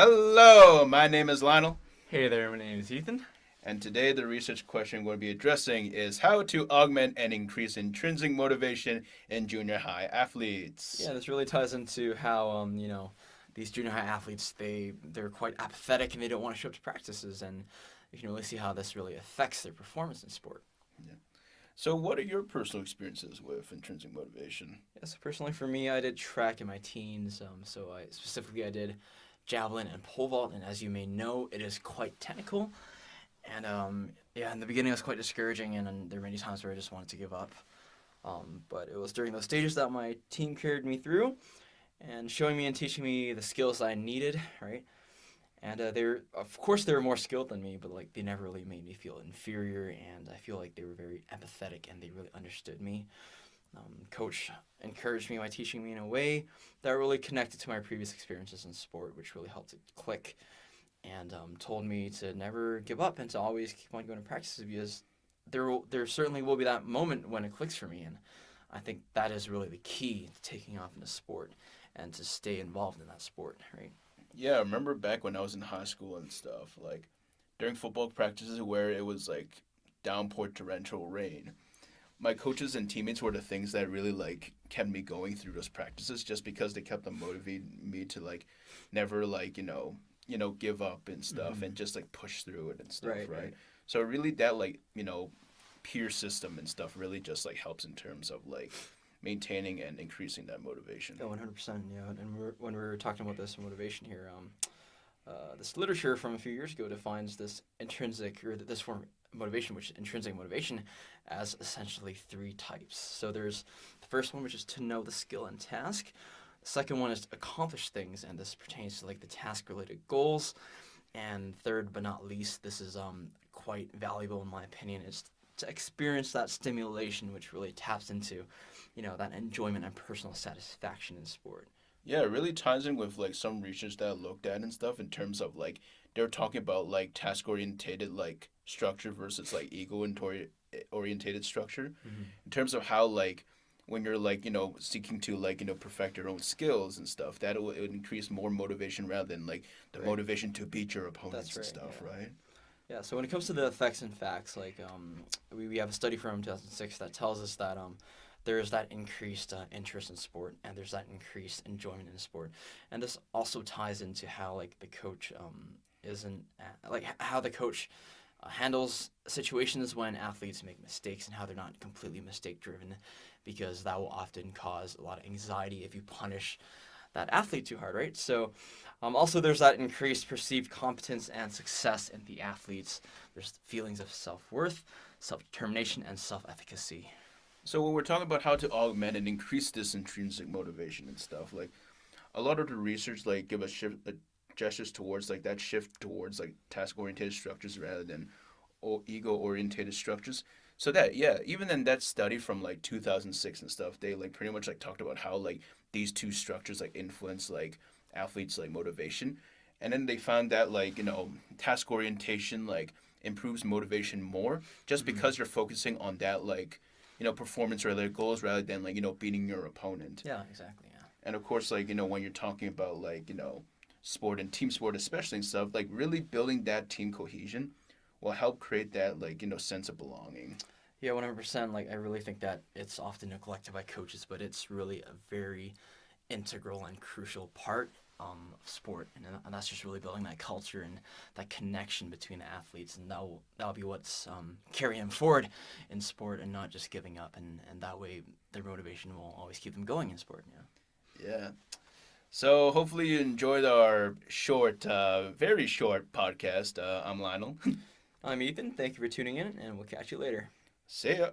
Hello, my name is Lionel, Hey there, my name is Ethan. and today the research question we're going to be addressing is how to augment and increase intrinsic motivation in junior high athletes. Yeah, this really ties into how these junior high athletes they're quite apathetic and they don't want to show up to practices, and you can really see how this really affects their performance in sport. Yeah. So, what are your personal experiences with intrinsic motivation? Yeah, so personally for me, I did track in my teens. I did javelin and pole vault, and as you may know, it is quite technical. And yeah, in the beginning, it was quite discouraging, and there were many times where I just wanted to give up. But it was during those stages that my team carried me through and showing me and teaching me the skills I needed, right? And of course, they were more skilled than me, but like they never really made me feel inferior, and I feel like they were very empathetic and they really understood me. Coach encouraged me by teaching me in a way that really connected to my previous experiences in sport, which really helped it click, and told me to never give up and to always keep on going to practices because there certainly will be that moment when it clicks for me, and I think that is really the key to taking off in a sport and to stay involved in that sport, right? Yeah, I remember back when I was in high school and stuff, like during football practices where it was like downpour torrential rain. My coaches and teammates were the things that really like kept me going through those practices just because they kept on motivating me to like never like, give up and stuff and just like push through it and stuff, right? So really that like, peer system and stuff really just like helps in terms of like maintaining and increasing that motivation. Yeah, 100%. Yeah, and when we're talking about this motivation here, this literature from a few years ago defines this intrinsic or this form of motivation, which is intrinsic motivation, as essentially three types. So there's the first one, which is to know the skill and task. The second one is to accomplish things, and this pertains to like the task-related goals. And third, but not least, this is quite valuable in my opinion, is to experience that stimulation, which really taps into, that enjoyment and personal satisfaction in sport. Yeah, it really ties in with like some research that I looked at and stuff in terms of like they were talking about like task orientated like structure versus like ego orientated structure Mm-hmm. in terms of how like when you're like seeking to like perfect your own skills and stuff that it would increase more motivation rather than like the Right. motivation to beat your opponents That's and right. stuff, Yeah. right? Yeah. So when it comes to the effects and facts, like we have a study from 2006 that tells us that there is that increased interest in sport and there's that increased enjoyment in sport, and this also ties into how like the coach isn't like how the coach handles situations when athletes make mistakes and how they're not completely mistake driven, because that will often cause a lot of anxiety if you punish that athlete too hard, right? So, also there's that increased perceived competence and success in the athletes. There's feelings of self worth, self determination, and self efficacy. So when we're talking about how to augment and increase this intrinsic motivation and stuff, like a lot of the research like give us gestures towards like that shift towards like task oriented structures rather than ego oriented structures. So that yeah, even in that study from like 2006 and stuff, they like pretty much like talked about how like these two structures like influence like athletes like motivation, and then they found that like task orientation like improves motivation more just Mm-hmm. because you're focusing on that like performance related goals rather than like beating your opponent. Yeah, exactly. Yeah. And of course, like, when you're talking about like, sport and team sport especially and stuff, like really building that team cohesion will help create that like, sense of belonging. Yeah, 100%. Like, I really think that it's often neglected by coaches, but it's really a very integral and crucial part of sport, and that's just really building that culture and that connection between the athletes, and that'll be what's carrying them forward in sport, and not just giving up, and that way their motivation will always keep them going in sport. Yeah. Yeah. So hopefully you enjoyed our short, very short podcast. I'm Lionel. I'm Ethan. Thank you for tuning in, and we'll catch you later. See ya.